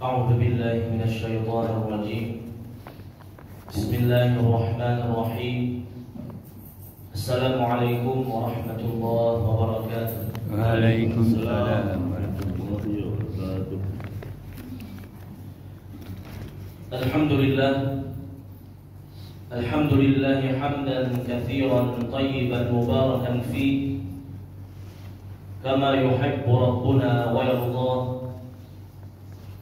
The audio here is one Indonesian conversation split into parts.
أعوذ بالله من الشيطان الرجيم. بسم الله الرحمن الرحيم. السلام عليكم ورحمة الله وبركاته. وعليكم السلام ورحمة الله وبركاته. الحمد لله الحمد لله حمدا كثيرا طيبا مباركا فيه كما يحب ربنا ويرضى.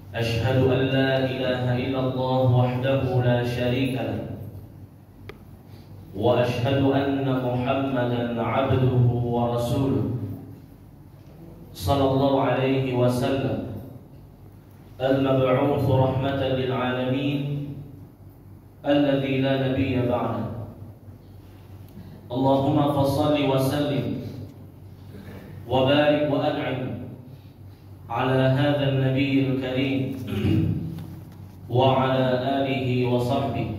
أشهد أن لا إله إلا الله وحده لا شريك له، وأشهد أن محمدا عبده ورسوله صلى الله عليه وسلم، المبعوث رحمة للعالمين الذي لا نبي بعده. اللهم فصل وسلم وبارك وأنعم على هذا النبي الكريم وعلى آله وصحبه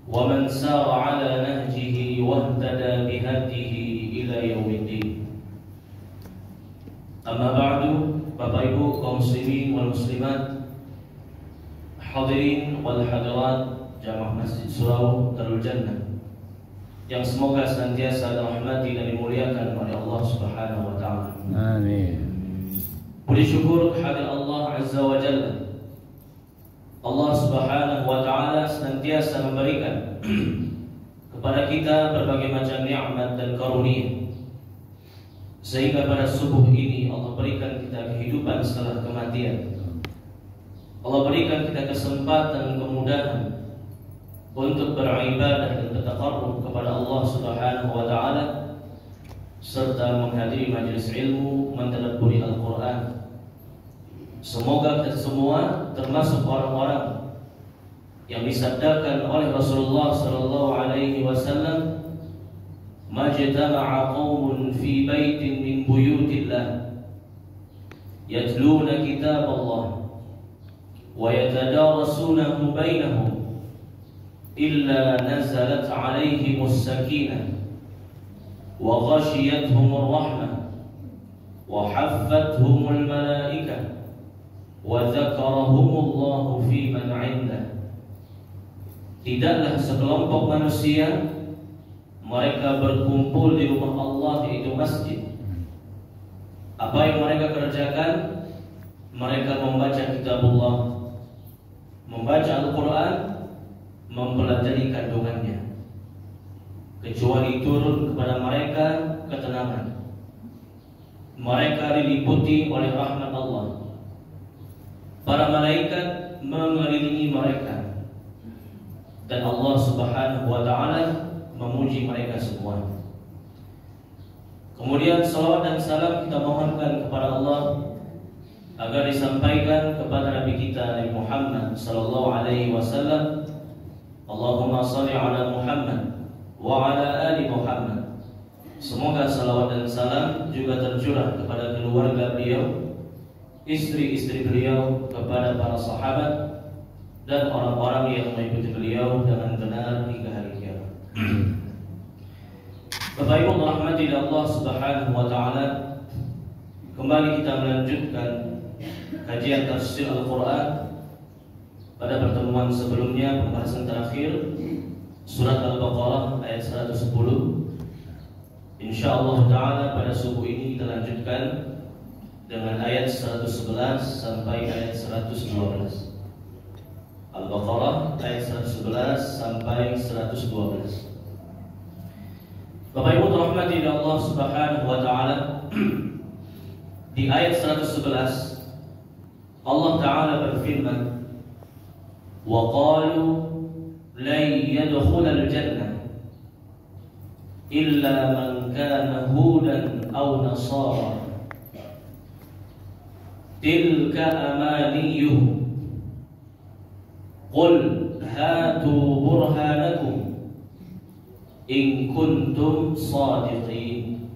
ومن سار على نهجه واهتدى بهديه إلى يوم الدين. Amma ba'du, Bapak Ibu kaum muslimin wal muslimat, hadirin wal hadirat jamaah Masjid Surau Darul Jannah yang semoga senantiasa dirahmati dan dimuliakan oleh Allah Subhanahu wa taala. Amin. Puji syukur kehadirat Allah Azza wa Jalla. Allah Subhanahu wa taala senantiasa memberikan kepada kita berbagai macam nikmat dan karunia, sehingga pada subuh ini Allah berikan kita kehidupan setelah kematian. Allah berikan kita kesempatan dan kemudahan untuk beribadah dan bertaqarrub kepada Allah Subhanahu wa taala, serta menghadiri majelis ilmu, mentadabburi Al-Quran. Semoga kita semua termasuk orang-orang yang disabdakan oleh Rasulullah sallallahu alaihi wasallam, majtama'a qaumun fi baitin min buyutillah yatluna kitab Allah wa yatadarasunahu bainahum illa nazalat alaihimus sakinah wa ghashiyatuhumur rahmah wa haffathumul malaikah wa dzakarahumullahu fi man 'indah. Tidaklah sekelompok manusia mereka berkumpul di rumah Allah, yaitu masjid. Apa yang mereka kerjakan? Mereka membaca kitabullah, membaca Al-Quran, mempelajari kandungannya, kecuali turun kepada mereka ketenangan. Mereka diliputi oleh rahmat Allah. Para malaikat mengelilingi mereka, dan Allah Subhanahu wa taala memuji mereka semua. Kemudian salawat dan salam kita mohonkan kepada Allah agar disampaikan kepada Nabi kita Nabi Muhammad sallallahu alaihi wasallam. Allahumma shalli ala Muhammad wa ala ali Muhammad. Semoga salawat dan salam juga tercurah kepada keluarga beliau, istri-istri beliau, kepada para sahabat dan orang-orang yang mengikuti beliau dengan benar hingga hari kiamat. Bapak Ibu rahmati Allah Subhanahu wa taala, kembali kita melanjutkan kajian tafsir Al-Qur'an. Pada pertemuan sebelumnya, pembahasan terakhir surat Al-Baqarah ayat 110. Insyaallah taala pada subuh ini kita lanjutkan dengan ayat 111 sampai ayat 112. Al-Baqarah ayat 111 sampai 112. Bapak Ibu rahmati Allah Subhanahu wa taala, di ayat 111 Allah taala berfirman, wa qalu lan yadkhulal jannah illa man kana hudan aw nasara tilka amaniyuhum qul hatu burhanakum in kuntum shadiqin.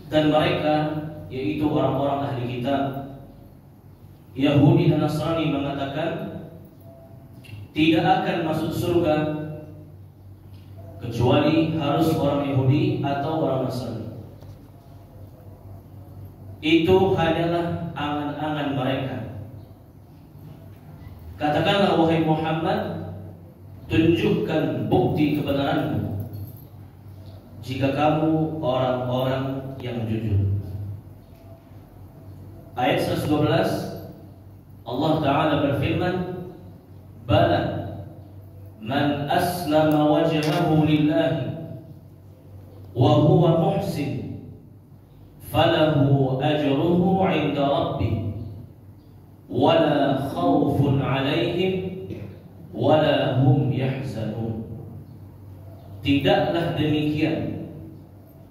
Dan mereka, yaitu orang-orang ahli kitab Yahudi dan Nasrani, mengatakan tidak akan masuk surga kecuali harus orang Yahudi atau orang Nasrani. Itu hanyalah angan-angan mereka. Katakanlah wahai Muhammad, tunjukkan bukti kebenaranmu jika kamu orang-orang yang jujur. Ayat 112, Allah Ta'ala berfirman, Bala man aslama wajhahu lillahi wa huwa muhsin falahu ajruhu 'inda rabbih wala khawfun 'alaihim wala hum yahzanun. Tidaklah demikian,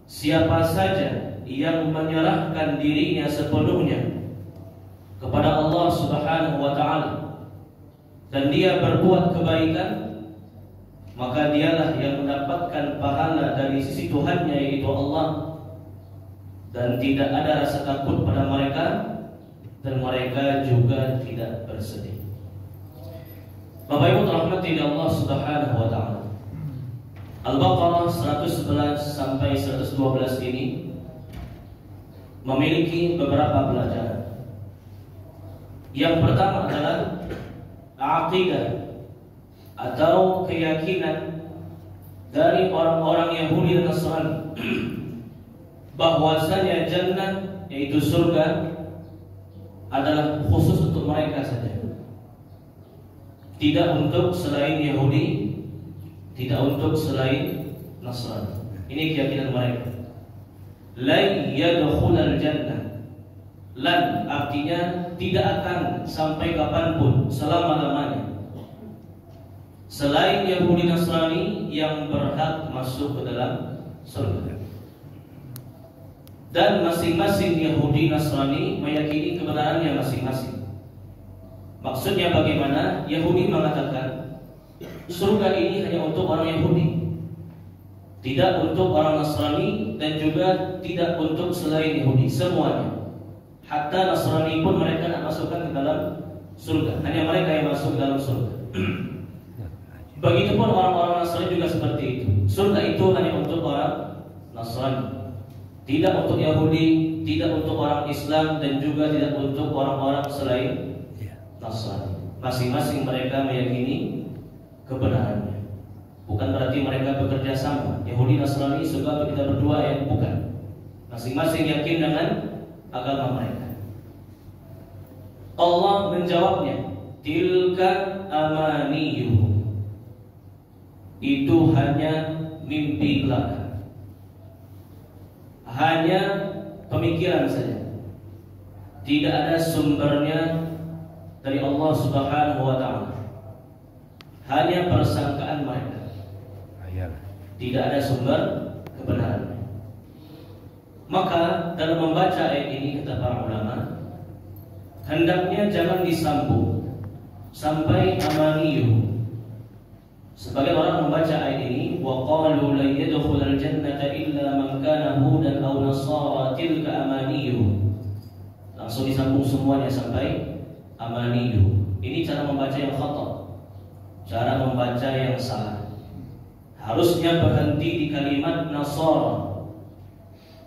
siapa saja yang menyerahkan dirinya sepenuhnya kepada Allah Subhanahu wa Ta'ala dan dia berbuat kebaikan, maka dialah yang mendapatkan pahala dari sisi Tuhannya, yaitu Allah, dan tidak ada rasa takut pada mereka dan mereka juga tidak bersedih. Bapak Ibu rahmati Allah Subhanahu wa Ta'ala, Al-Baqarah 111 sampai 112 ini memiliki beberapa pelajaran. Yang pertama adalah aqidah atau keyakinan dari orang-orang Yahudi dan Nasrani bahwasanya jannah, yaitu surga, adalah khusus untuk mereka saja, tidak untuk selain Yahudi, tidak untuk selain Nasrani. Ini keyakinan mereka. Lan yadkhulul jannah. Lan artinya tidak akan sampai kapanpun, selama-lamanya, selain Yahudi Nasrani yang berhak masuk ke dalam surga. Dan masing-masing Yahudi Nasrani meyakini kebenarannya masing-masing. Maksudnya bagaimana? Yahudi mengatakan surga ini hanya untuk orang Yahudi, tidak untuk orang Nasrani, dan juga tidak untuk selain Yahudi, semuanya. Hatta Nasrani pun mereka nak masukkan ke dalam surga, hanya mereka yang masuk ke dalam surga. Begitupun orang-orang Nasrani juga seperti itu. Surga itu hanya untuk orang Nasrani, tidak untuk Yahudi, tidak untuk orang Islam, dan juga tidak untuk orang-orang selain Nasrani. Masing-masing mereka meyakini kebenarannya. Bukan berarti mereka bekerja sama. Yahudi Nasrani surga kita berdua, ya bukan. Masing-masing yakin dengan agama mereka. Allah menjawabnya, tilka amaniyuhum. Itu hanya mimpi belaka, hanya pemikiran saja, tidak ada sumbernya dari Allah Subhanahu wa Ta'ala, hanya persangkaan mereka, tidak ada sumber kebenaran. Maka dalam membaca ayat ini, kata para ulama, hendaknya jangan disambung sampai amaniyuhum. Sebagian orang membaca ayat ini, wa qalu la yadkhulul jannata illa man kana hudan aw nasara tilka amaniyuhum. Langsung disambung semuanya sampai amaniyuhum. Ini cara membaca yang khata, cara membaca yang salah. Harusnya berhenti di kalimat nasara.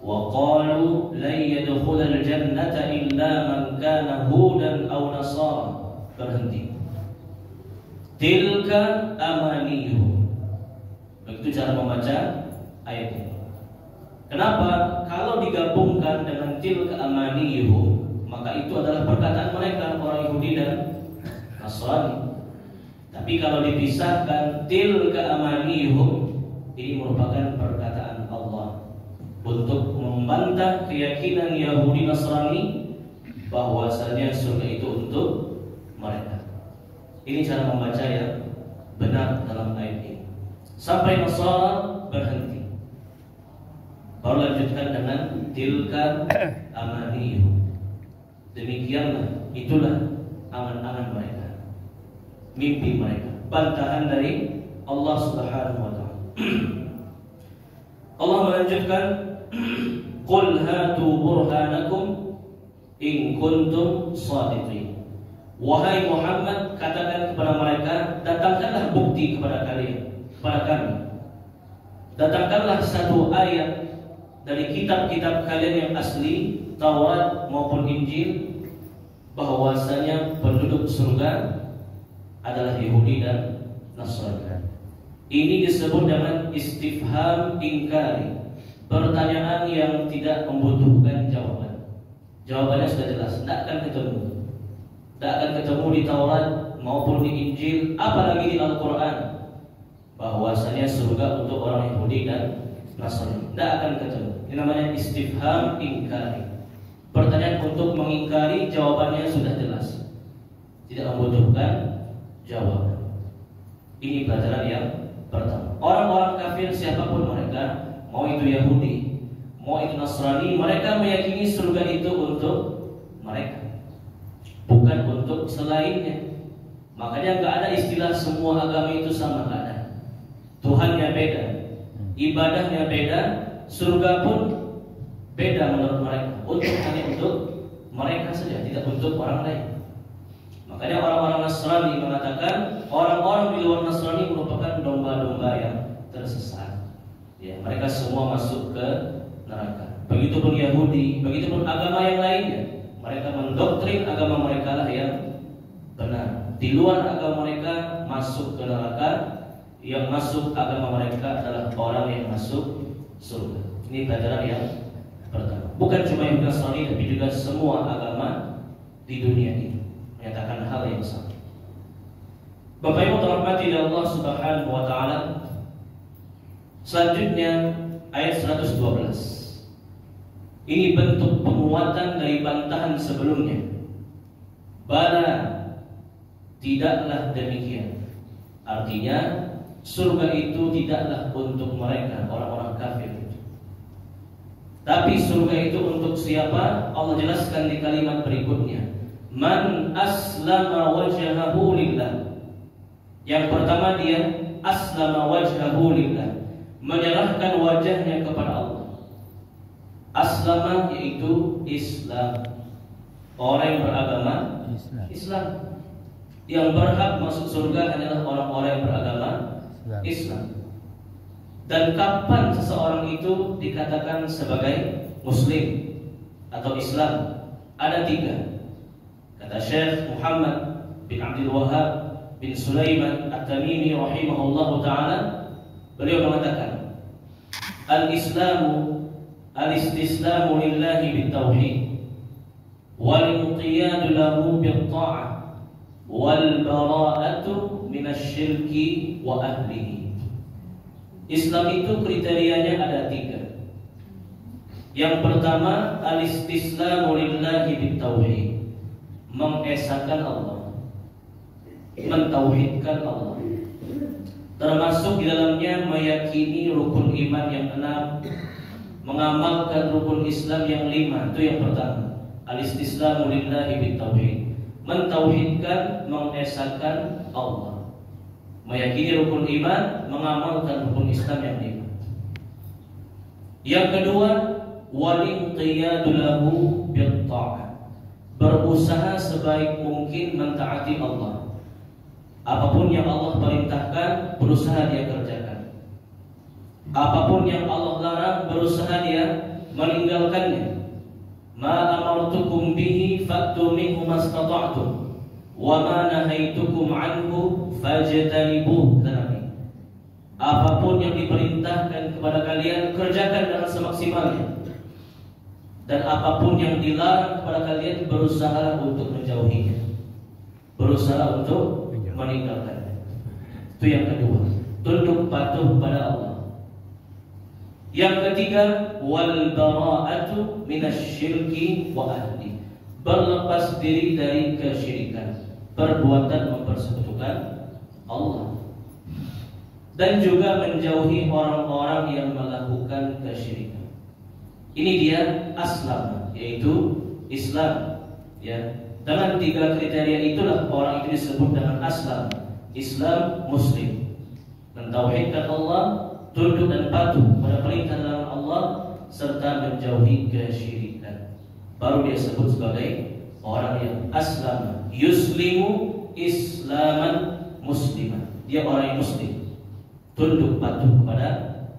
Wa qalu la yadkhulul jannata illa man kana hudan aw nasara. Berhenti. Tilka amaniyuhum. Begitu cara membaca ayat ini. Kenapa? Kalau digabungkan dengan tilka amaniyuhum, maka itu adalah perkataan mereka, orang Yahudi dan Nasrani. Tapi kalau dipisahkan tilka amaniyuhum, ini merupakan perkataan Allah untuk membantah keyakinan Yahudi Nasrani bahwasanya surga itu untuk mereka. Ini cara membaca yang benar dalam ayat ini. Sampai Nasara berhenti, baru lanjutkan dengan tilka amaniyuhum. Demikianlah, itulah angan-angan mereka, mimpi mereka, bantahan dari Allah Subhanahu wa Ta'ala. Allah melanjutkan, Qul hatu burhanakum in kuntum shadiqin. Wahai Muhammad, katakan kepada mereka, datangkanlah bukti kepada kalian, kepada kami. Datangkanlah satu ayat dari kitab-kitab kalian yang asli, Taurat maupun Injil, bahwasanya penduduk surga adalah Yahudi dan Nasrani. Ini disebut dengan istifham ingkari, pertanyaan yang tidak membutuhkan jawaban. Jawabannya sudah jelas, tidak akan ketemu. Tidak akan ketemu di Taurat maupun di Injil, apalagi di Al-Quran, bahwasanya surga untuk orang Yahudi dan Nasrani. Tidak akan ketemu. Ini namanya istifham ingkari, pertanyaan untuk mengingkari, jawabannya sudah jelas, tidak membutuhkan jawaban. Ini pelajaran yang pertama. Orang-orang kafir siapapun mereka, mau itu Yahudi, mau itu Nasrani, mereka meyakini surga itu untuk mereka, bukan untuk selainnya. Makanya nggak ada istilah semua agama itu sama, nggak ada. Tuhannya beda, ibadahnya beda, surga pun beda menurut mereka. Hanya untuk mereka saja, tidak untuk orang lain. Makanya orang-orang Nasrani mengatakan orang-orang di luar Nasrani merupakan domba-domba yang tersesat. Ya, mereka semua masuk ke neraka. Begitupun Yahudi, begitupun agama yang lainnya. Mereka mendoktrin agama mereka lah yang benar. Di luar agama mereka masuk ke neraka. Yang masuk agama mereka adalah orang yang masuk surga. Ini pelajaran yang pertama. Bukan cuma yang Nasrani, tapi juga semua agama di dunia ini menyatakan hal yang sama. Bapak Ibu terhormati Allah Subhanahu wa taala. Selanjutnya ayat 112. Ini bentuk penguatan dari bantahan sebelumnya. Bala, tidaklah demikian. Artinya surga itu tidaklah untuk mereka orang-orang kafir. Tapi surga itu untuk siapa? Allah jelaskan di kalimat berikutnya. Man aslama wajhahu lillah. Yang pertama dia aslama wajhahu lillah, menyerahkan wajahnya kepada Allah. Aslama yaitu Islam. Orang yang beragama Islam. Yang berhak masuk surga hanyalah orang-orang yang beragama Islam. Dan kapan seseorang itu dikatakan sebagai Muslim atau Islam? Ada 3. Kata Syekh Muhammad bin Abdul Wahhab bin Sulaiman At-Tamimi rahimahullahu ta'ala, beliau mengatakan, Al-Islamu al-istislamu lillahi bitauhid wal-inqiyadu lahu bil-ta'ah wal-bara'atu minasyirki wa ahlihi. Islam itu kriterianya ada 3. Yang pertama, al-istislamu lillahi bitauhid, mengesahkan Allah, mentauhidkan Allah. Termasuk di dalamnya meyakini rukun iman yang 6, mengamalkan rukun Islam yang 5. Itu yang pertama, al-istislamu lillahi bitauhid, mentauhidkan, mengesahkan Allah. Meyakini rukun iman, mengamalkan rukun Islam yang 5. Yang kedua, walinqiyadu lahu bil-ta'ah, berusaha sebaik mungkin mentaati Allah. Apapun yang Allah perintahkan, berusaha dia kerjakan. Apapun yang Allah larang, berusaha dia meninggalkannya. Ma amartukum bihi fa'tu minhu mastata'tum wa ma nahaitukum anhu fajtanibuh. Apapun yang diperintahkan kepada kalian, kerjakan dengan semaksimalnya. Dan apapun yang dilarang kepada kalian, berusaha untuk menjauhinya, berusaha untuk meninggalkannya. Itu yang kedua, tunduk patuh pada Allah. Yang ketiga, wal bara'atu minasyirki wa ahli, berlepas diri dari kesyirikan, perbuatan mempersekutukan Allah, dan juga menjauhi orang-orang yang melakukan kesyirikan. Ini dia aslam, yaitu Islam. Ya, dengan 3 kriteria itulah orang itu disebut dengan aslam, Islam Muslim, mentauhidkan Allah, tunduk dan patuh pada perintah dalam Allah serta menjauhi kesyirikan. Baru dia sebut sebagai orang yang aslam, yuslimu islaman musliman. Dia orang yang muslim, tunduk patuh kepada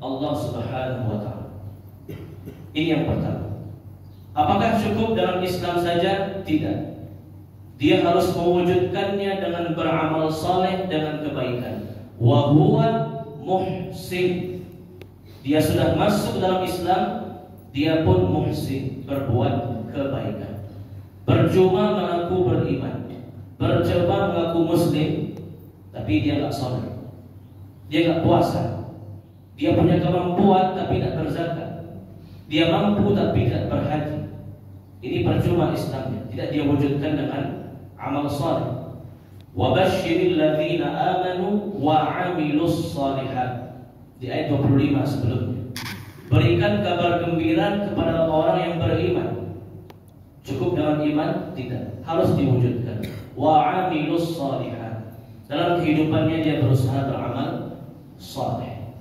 Allah Subhanahu wa taala. Ini yang pertama. Apakah cukup dalam Islam saja? Tidak. Dia harus mewujudkannya dengan beramal saleh, dengan kebaikan. Wa huwa muhsin. Dia sudah masuk dalam Islam, dia pun muhsin, berbuat kebaikan. Percuma mengaku beriman, percuma mengaku muslim, tapi dia nggak salat, dia nggak puasa, dia punya kemampuan tapi tidak berzakat, dia mampu tapi tidak berhaji. Ini percuma Islamnya, tidak dia wujudkan dengan amal saleh. Wa basyiril ladzina amanu wa 'amilus shalihat. Di ayat 25 sebelumnya. Berikan kabar gembira kepada orang yang beriman. Cukup dengan iman? Tidak, harus diwujudkan. Wa 'amilus shalihat. Dalam kehidupannya dia berusaha beramal saleh.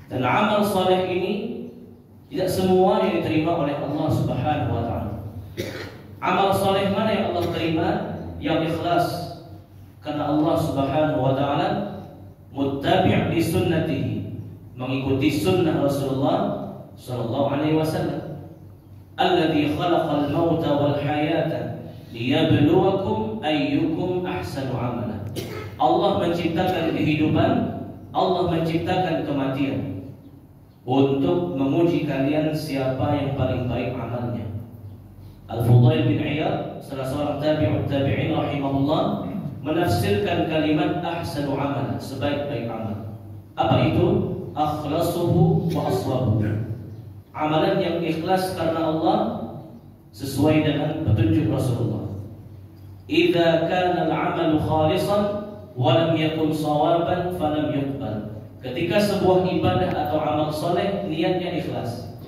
Dan amal saleh ini tidak semua yang diterima oleh Allah Subhanahu wa taala. Amal saleh mana yang Allah terima? Yang ikhlas karena Allah Subhanahu wa taala, muttabi' li sunnatihi, mengikuti sunnah Rasulullah sallallahu alaihi wasallam. Alladzi khalaqal mauta wal hayata liyabluwakum ayyukum ahsanu amala. Allah menciptakan kehidupan, Allah menciptakan kematian untuk menguji kalian siapa yang paling baik amalnya. Al-Fudail bin Iyad, salah seorang tabi'in rahimahullah, menafsirkan kalimat ahsanu amal, sebaik-baik amal. Apa itu? Akhlasuhu wa aswabuhu. Amalan yang ikhlas karena Allah sesuai dengan petunjuk Rasulullah. Idza kana al-'amalu khalisan wa lam yakun shawaban falam yuqbal. Ketika sebuah ibadah atau amal soleh niatnya ikhlas,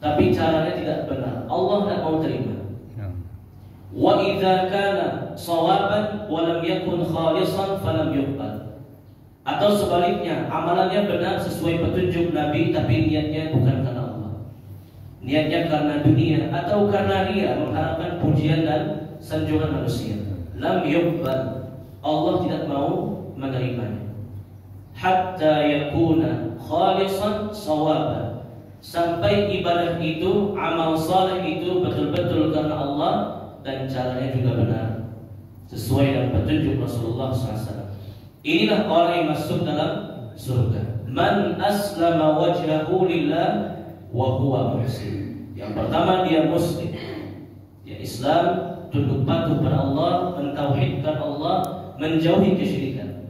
tapi caranya tidak benar, Allah tidak mau terima. Wa idza kana shawaban wa lam yakun khalisan falam yuqbal. Atau sebaliknya, amalannya benar sesuai petunjuk Nabi tapi niatnya bukan karena Allah. Niatnya karena dunia atau karena dia mengharapkan pujian dan sanjungan manusia. Lam yuqbal. Allah tidak mau menerimanya. Hatta yakuna khalisan shawaban. Sampai ibadah itu, amal saleh itu betul-betul karena Allah dan caranya juga benar sesuai dengan petunjuk Rasulullah SAW. Inilah orang yang masuk dalam surga. Man aslama wajhahu lillah wa huwa muhsin. Yang pertama dia muslim, dia Islam, tunduk patuh pada Allah, mentauhidkan Allah, menjauhi kesyirikan.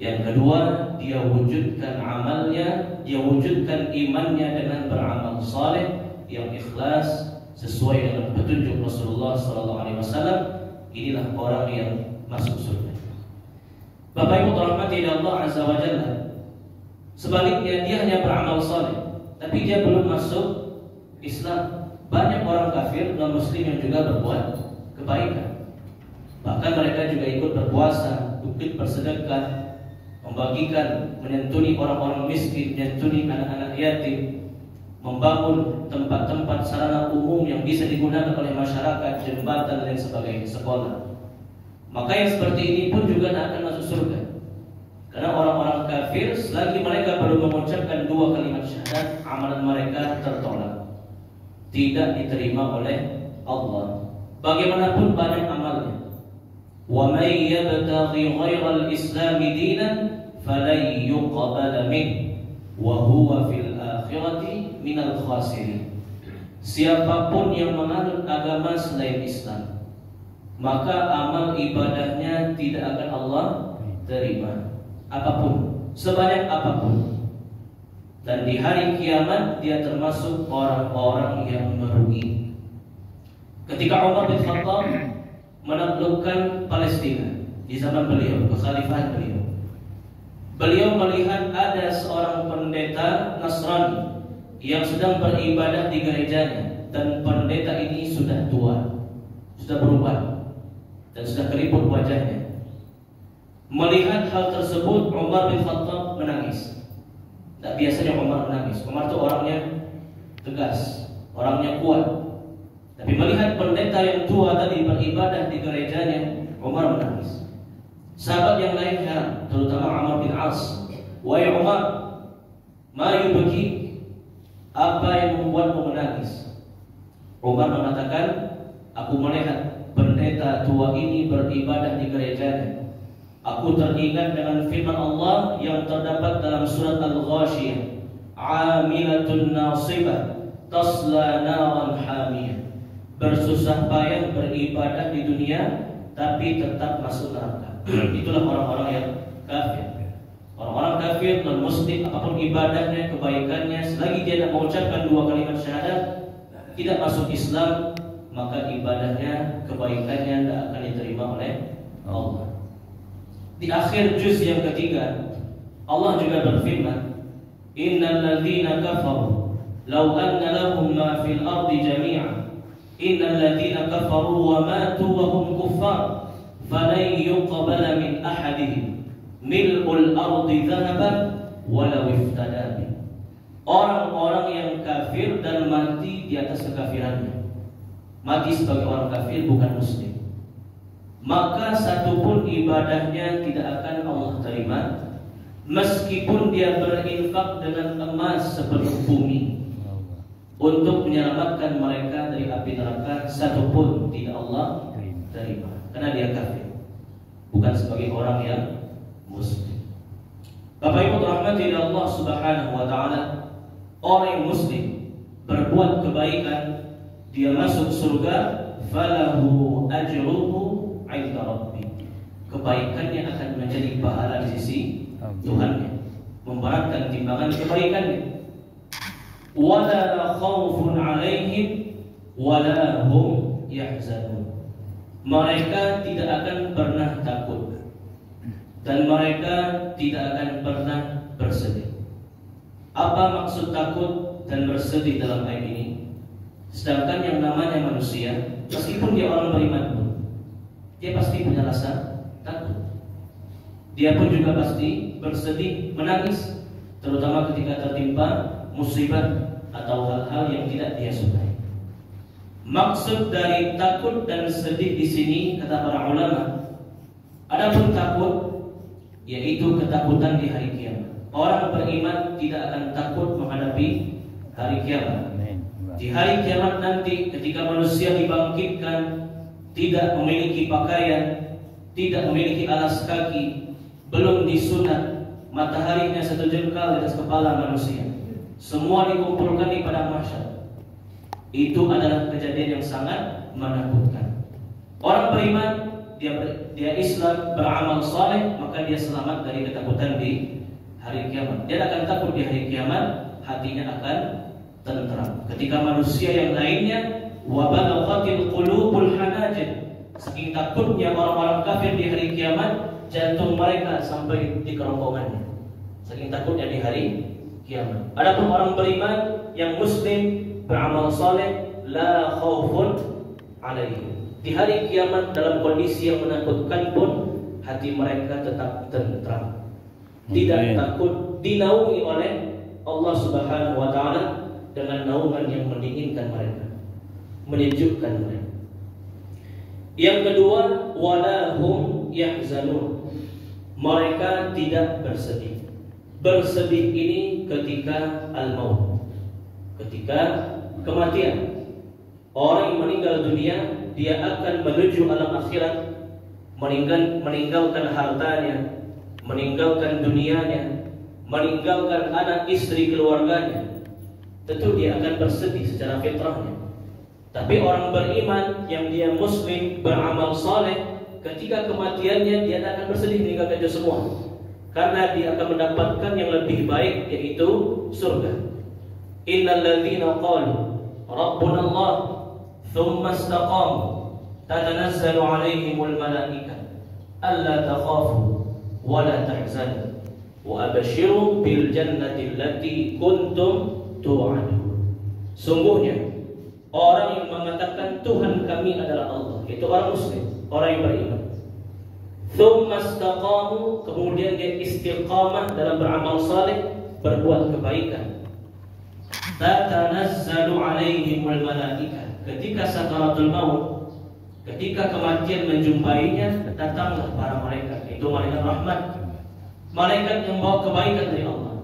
Yang kedua, dia wujudkan amalnya, dia wujudkan imannya dengan beramal saleh yang ikhlas sesuai dengan petunjuk Rasulullah SAW. Inilah orang yang masuk surga. Bapak Ibu rahmati Allah Azza wa Jalla. Sebaliknya dia hanya beramal saleh, tapi dia belum masuk Islam. Banyak orang kafir dan muslim yang juga berbuat kebaikan. Bahkan mereka juga ikut berpuasa, ikut bersedekah, membagikan, menyantuni orang-orang miskin, menyantuni anak-anak yatim, membangun tempat-tempat sarana umum yang bisa digunakan oleh masyarakat, jembatan dan sebagainya, sekolah. Maka yang seperti ini pun juga akan masuk surga. Karena orang-orang kafir selagi mereka belum mengucapkan dua kalimat syahadat, amalan mereka tertolak, tidak diterima oleh Allah. Bagaimanapun banyak amalnya. Wa may yabtaghi ghairal Islam dinan falan yuqbal min wa huwa fil akhirati minal khasirin. Siapapun yang menganut agama selain Islam, maka amal ibadahnya tidak akan Allah terima, apapun, sebanyak apapun. Dan di hari kiamat dia termasuk orang-orang yang merugi. Ketika Umar bin Khattab menaklukkan Palestina di zaman beliau, kekhalifahan beliau, beliau melihat ada seorang pendeta Nasrani yang sedang beribadah di gerejanya, dan pendeta ini sudah tua, sudah berubah, dan sudah keriput wajahnya. Melihat hal tersebut, Umar bin Khattab menangis. Tidak biasanya Umar menangis. Umar itu orangnya tegas, orangnya kuat. Tapi melihat pendeta yang tua tadi beribadah di gerejanya, Umar menangis. Sahabat yang lain heran, terutama Amr bin As. Wahai Umar, ma yubki? Apa yang membuatmu menangis? Umar mengatakan, aku melihat pendeta tua ini beribadah di gerejanya. Aku teringat dengan firman Allah yang terdapat dalam surat Al-Ghashiyah, Amilatun nasibah tasla naran hamiyah. Bersusah payah beribadah di dunia tapi tetap masuk neraka. Itulah orang-orang yang kafir. Orang-orang kafir dan muslim, apapun ibadahnya, kebaikannya, selagi dia tidak mengucapkan dua kalimat syahadat, tidak masuk Islam, maka ibadahnya, kebaikannya tidak akan diterima oleh Allah. Di akhir juz yang ketiga, Allah juga berfirman, Innal ladzina kafaru law anna lahum ma fil ardi jami'an innal ladzina kafaru wa matu wa hum kuffar falan yuqbala min ahadihim mil'ul ardi dhahaban walau iftada bih. Orang-orang yang kafir dan mati di atas kekafirannya, mati sebagai orang kafir bukan muslim, maka satupun ibadahnya tidak akan Allah terima, meskipun dia berinfak dengan emas sepenuh bumi untuk menyelamatkan mereka dari api neraka, satupun tidak Allah terima, karena dia kafir, bukan sebagai orang yang muslim. Bapak Ibu rahmati Allah Subhanahu wa taala, orang yang muslim berbuat kebaikan, dia masuk surga, falahu ajruhu 'inda rabbih. Kebaikannya akan menjadi pahala di sisi Tuhannya, memberatkan timbangan kebaikannya. Wala khaufun 'alaihim wala hum yahzanun. Mereka tidak akan pernah takut dan mereka tidak akan pernah bersedih. Apa maksud takut dan bersedih dalam ayat ini? Sedangkan yang namanya manusia, meskipun dia orang beriman pun, dia pasti punya rasa takut. Dia pun juga pasti bersedih, menangis, terutama ketika tertimpa musibah atau hal-hal yang tidak dia sukai. Maksud dari takut dan sedih di sini, kata para ulama, adapun takut yaitu ketakutan di hari kiamat. Orang beriman tidak akan takut menghadapi hari kiamat. Di hari kiamat nanti, ketika manusia dibangkitkan, tidak memiliki pakaian, tidak memiliki alas kaki, belum disunat, mataharinya satu jengkal di atas kepala manusia, semua dikumpulkan di padang mahsyar. Itu adalah kejadian yang sangat menakutkan. Orang beriman, dia Islam, beramal saleh, maka dia selamat dari ketakutan di hari kiamat. Dia akan takut di hari kiamat, hatinya akan tenteram. Ketika manusia yang lainnya wa balaghatil qulubul hanajir, saking takutnya orang-orang kafir di hari kiamat, jantung mereka sampai di kerongkongannya, saking takutnya di hari kiamat. Adapun orang beriman yang muslim beramal saleh, la khaufun alaihim, di hari kiamat dalam kondisi yang menakutkan pun hati mereka tetap tentram, tidak takut, dinaungi oleh Allah Subhanahu wa taala dengan naungan yang mendinginkan mereka, menyejukkan mereka. Yang kedua, wala hum yahzanun, mereka tidak bersedih. Bersedih ini ketika al-maut, ketika kematian. Orang yang meninggal dunia, dia akan menuju alam akhirat, meninggalkan hartanya, meninggalkan dunianya, meninggalkan anak istri keluarganya. Tentu dia akan bersedih secara fitrahnya. Tapi orang beriman yang dia muslim, beramal saleh, ketika kematiannya dia akan bersedih meninggalkan itu semua, karena dia akan mendapatkan yang lebih baik, yaitu surga. Innal ladzina qalu rabbuna Allah thumma istaqamu tatanazzalu alaihimul malaikah alla takhafu wa la tahzanu wa abshiru bil jannati allati kuntum tu'adun. Sungguhnya orang yang mengatakan Tuhan kami adalah Allah, itu orang muslim, orang yang beriman. Tsumma istaqamu, kemudian dia istiqamah dalam beramal saleh, berbuat kebaikan. Tatanazzalu alaihimul malaikah. Ketika sakaratul maut, ketika kematian menjumpainya, datanglah para malaikat, itu malaikat rahmat, malaikat yang bawa kebaikan dari Allah.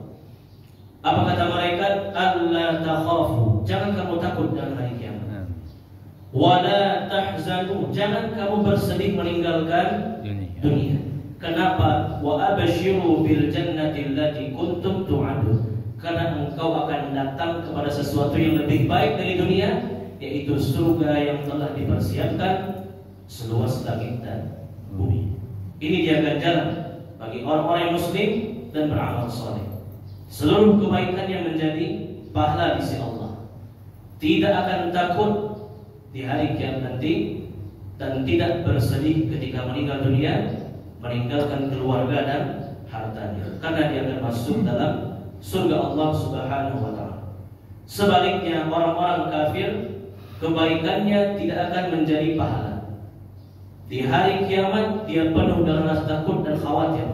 Apa kata malaikat? Alla takhafu, jangan kamu takut dalam hari kiamat. Wala tahzanu, jangan kamu bersedih meninggalkan dunia. Kenapa? Wa abashiru bil jannati allati kuntum tu'adun. Karena engkau akan datang kepada sesuatu yang lebih baik dari dunia, yaitu surga yang telah dipersiapkan seluas langit dan bumi. Ini dia ganjaran bagi orang-orang yang muslim dan beramal saleh. Seluruh kebaikan yang menjadi pahala di sisi Allah. Tidak akan takut di hari kiamat nanti dan tidak bersedih ketika meninggal dunia, meninggalkan keluarga dan hartanya, karena dia akan masuk dalam surga Allah Subhanahu wa taala. Sebaliknya orang-orang kafir, kebaikannya tidak akan menjadi pahala. Di hari kiamat dia penuh dengan rasa takut dan khawatir,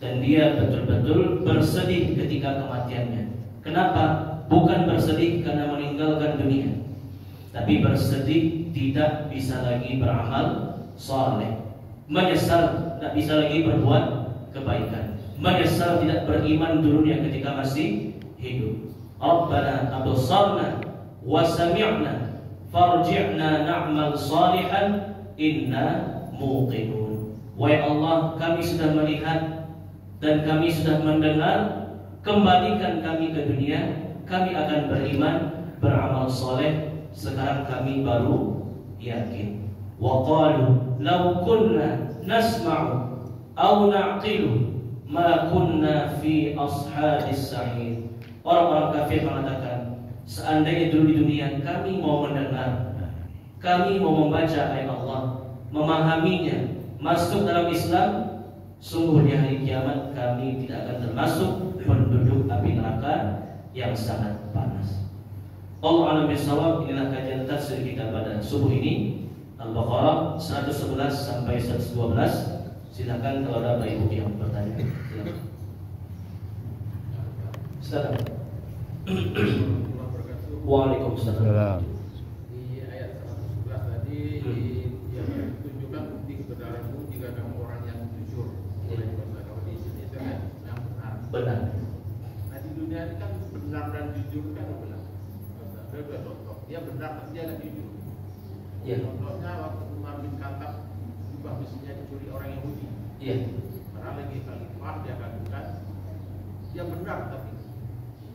dan dia betul-betul bersedih ketika kematiannya. Kenapa? Bukan bersedih karena meninggalkan dunia, tapi bersedih tidak bisa lagi beramal saleh, menyesal tidak bisa lagi berbuat kebaikan, menyesal tidak beriman dulunya ketika masih hidup. Rabbana absarna wa sami'na farji'na na'mal salihan inna muqinun. Wahai Allah, kami sudah melihat dan kami sudah mendengar, kembalikan kami ke dunia, kami akan beriman, beramal soleh. Sekarang kami baru yakin. Wa qalu law kunna nasma'u aw na'qilu ma kunna fi ashabis sa'id. Orang-orang kafir mengatakan, seandainya dulu di dunia kami mau mendengar, kami mau membaca ayat Allah, memahaminya, masuk dalam Islam, sungguh di hari kiamat kami tidak akan termasuk penduduk api neraka yang sangat panas. Allah a'lam bishawab. Inilah kajian tafsir kita pada subuh ini, Al-Baqarah 111 sampai 112. Silakan kalau ada ibu yang bertanya. Silakan. Waalaikumsalam. Di ayat 111 tadi yang menunjukkan bukti kebenaran itu jika kamu orang yang jujur. Kalau di sini itu kan yang benar. Benar. Nah di dunia ini kan benar dan jujur kan benar. Ada contoh. Dia benar tapi dia nggak jujur. Ya. Contohnya waktu Umar bin Khattab jubah besinya dicuri orang Yahudi. Iya. Padahal lagi khalifah dia katakan dia benar tapi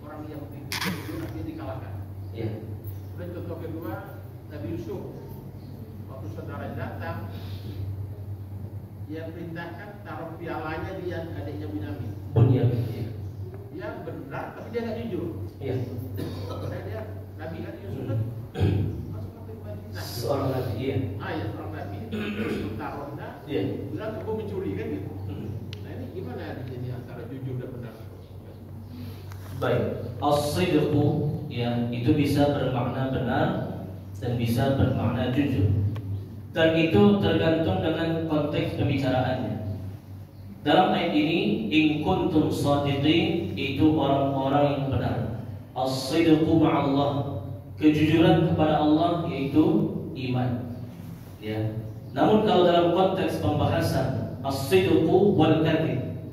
orang Yahudi itu jujur dia dikalahkan. Iya. Dan contoh kedua Nabi Yusuf waktu saudara datang dia perintahkan taruh pialanya di adiknya Binyamin. Bunyamin. Iya. Dia benar tapi dia nggak jujur. Iya. Karena dia Nabi kan Yusuf kan masuk ke Madinah. Seorang nabi. Iya. Ya seorang Nabi taruhnya Iya. bilang aku mencuri kan gitu. Nah ini gimana jadi antara jujur dan benar? Baik. As-sidqu ya itu bisa bermakna benar dan bisa bermakna jujur. Dan itu tergantung dengan konteks pembicaraannya. Dalam ayat ini, in kuntum shadiqin, itu orang-orang yang benar. As-sidqu ma'allah, kejujuran kepada Allah yaitu iman. Ya. Namun kalau dalam konteks pembahasan as-sidqu wal kadhib,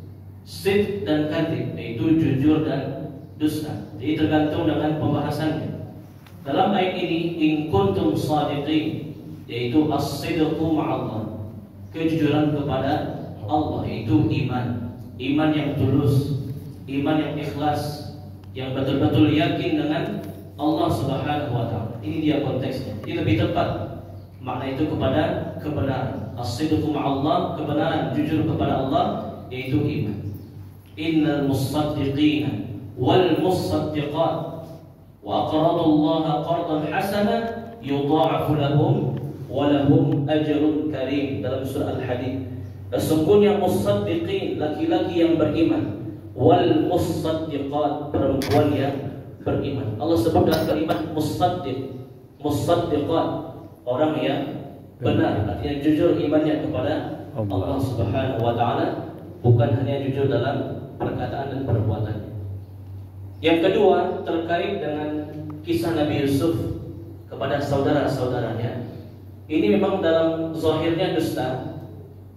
sidq dan kadhib, yaitu jujur dan dusta. Jadi tergantung dengan pembahasannya. Dalam ayat ini, in kuntum shadiqin, yaitu as-sidqu ma'allah, kejujuran kepada Allah, yaitu iman. Iman yang tulus, iman yang ikhlas, yang betul-betul yakin dengan Allah Subhanahu wa taala. Ini dia konteksnya. Ini lebih tepat makna itu kepada kebenaran. As-sidqu ma'allah, kebenaran, jujur kepada Allah, yaitu iman. Innal musaddiqina wal musaddiqat wa aqradu Allah qardan hasana yudha'afu lahum wa lahum ajrun karim. Dalam surah Al-Hadid, sesungguhnya musaddiqin, laki-laki yang beriman, wal musaddiqat, perempuan yang beriman. Allah sebut dalam kalimat musaddiq, musaddiqat, orang yang benar, artinya jujur imannya kepada Allah Subhanahu wa taala, bukan hanya jujur dalam perkataan dan perbuatan. Yang kedua terkait dengan kisah Nabi Yusuf kepada saudara-saudaranya. Ini memang dalam zahirnya dusta,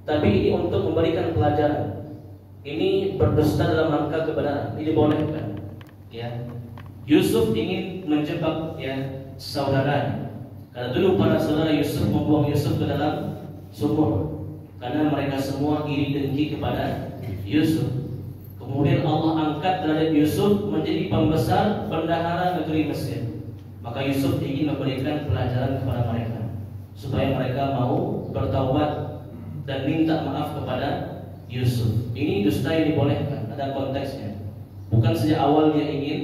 tapi ini untuk memberikan pelajaran. Ini berdusta dalam rangka kebenaran, ini dibolehkan. Ya, Yusuf ingin menjebak saudaranya. Karena dulu para saudara Yusuf membuang Yusuf ke dalam sumur karena mereka semua iri dengki kepada Yusuf. Kemudian Allah angkat derajat Yusuf menjadi pembesar bendahara negeri Mesir. Maka Yusuf ingin memberikan pelajaran kepada mereka supaya mereka mau bertaubat dan minta maaf kepada Yusuf. Ini dusta yang dibolehkan, ada konteksnya. Bukan sejak awal dia ingin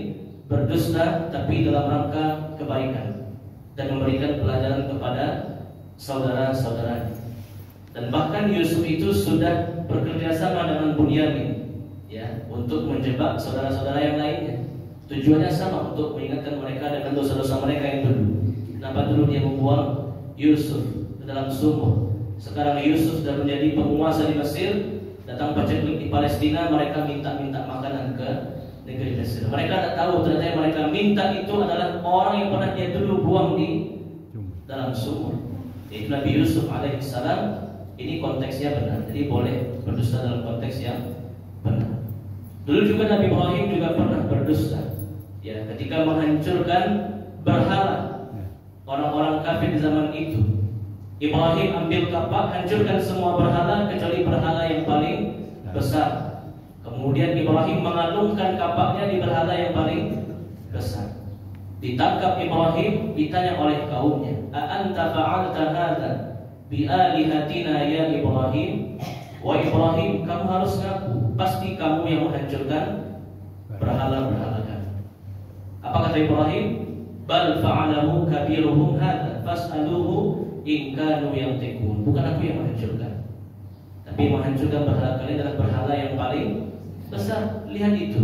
berdusta, tapi dalam rangka kebaikan dan memberikan pelajaran kepada saudara-saudaranya. Dan bahkan Yusuf itu sudah bekerja sama dengan Bunyamin, untuk menjebak saudara-saudara yang lainnya. Tujuannya sama, untuk mengingatkan mereka dengan dosa-dosa mereka yang dulu. Kenapa dulu dia membuang Yusuf ke dalam sumur? Sekarang Yusuf sudah menjadi penguasa di Mesir, datang paceklik di Palestina, mereka minta makanan ke negeri Mesir. Mereka tidak tahu ternyata yang mereka minta itu adalah orang yang pernah dia dulu buang di dalam sumur. Yaitu Nabi Yusuf alaihissalam. Ini konteksnya benar, jadi boleh berdusta dalam konteks yang benar. Dulu juga Nabi Ibrahim juga pernah berdusta, ketika menghancurkan berhala orang-orang kafir di zaman itu. Ibrahim ambil kapak, hancurkan semua berhala kecuali berhala yang paling besar. Kemudian Ibrahim mengalungkan kapaknya di berhala yang paling besar. Ditangkap Ibrahim, ditanya oleh kaumnya, "A anta fa'alta hadza bi alihatina ya Ibrahim?" Wahai Ibrahim, kamu harus ngaku, pasti kamu yang menghancurkan berhala-berhala kami. Apa kata Ibrahim? "Bal fa'alahu kabiruhum hadza fas'aluhu in kanu yantiqun." Bukan aku yang menghancurkan, tapi menghancurkan berhala kalian adalah berhala yang paling besar. Lihat itu.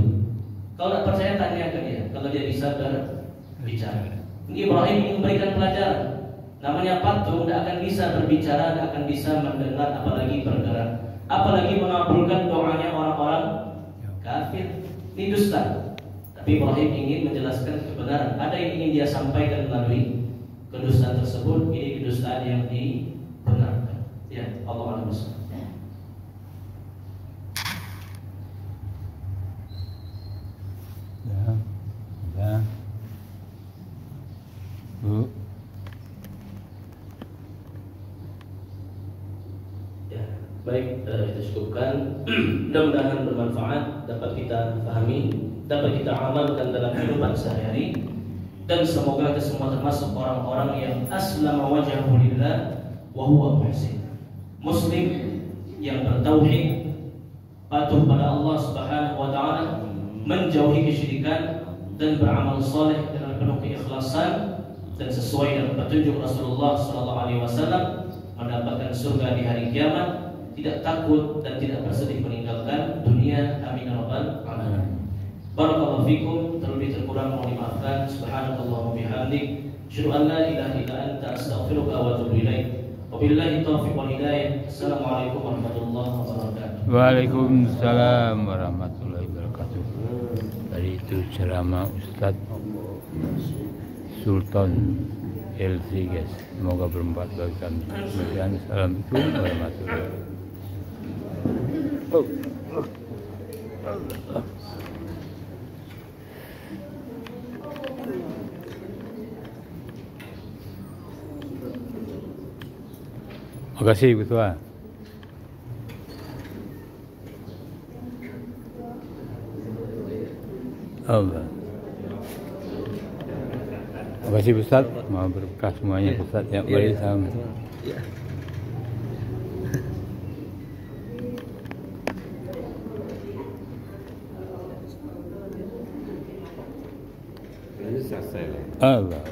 Kalau tidak percaya, tanya ke dia. Kalau dia bisa berbicara. Ini Ibrahim ingin memberikan pelajaran. Namanya patung tidak akan bisa berbicara, tidak akan bisa mendengar, apalagi bergerak, apalagi mengabulkan doanya orang-orang kafir. Ini dusta. Tapi Ibrahim ingin menjelaskan kebenaran. Ada yang ingin dia sampaikan melalui kedustaan tersebut. Ini kedustaan yang dibenarkan. Allah a'lam. Bu. Baik, kita cukupkan. Mudah-mudahan bermanfaat, dapat kita pahami, dapat kita amalkan dalam kehidupan sehari-hari, dan semoga kita semua termasuk orang-orang yang aslama wajhahu lillah wa huwa muhsin, muslim yang bertauhid, patuh pada Allah Subhanahu wa taala, menjauhi kesyirikan dan beramal saleh dengan penuh keikhlasan dan sesuai dengan petunjuk Rasulullah sallallahu alaihi wasallam, mendapatkan surga di hari kiamat, tidak takut dan tidak bersedih meninggalkan dunia. Amin ya rabbal alamin. Barakallahu fikum. Terlebih terkurang mohon dimaafkan. Subhanallah wa bihamdik, asyhadu an la ilaha illa anta, astaghfiruka wa atubu ilaik. Wabillahi taufiq wal hidayah. Assalamualaikum warahmatullahi wabarakatuh. Waalaikumsalam warahmatullahi wabarakatuh. Tadi itu ceramah Ustadz Sultan LC, guys. Semoga bermanfaat bagi kami. Assalamualaikum warahmatullahi wabarakatuh. Terima kasih Ketua. Allah. Terima kasih Ustaz. Mau berkah semuanya Ustaz yang beri sama. Allah.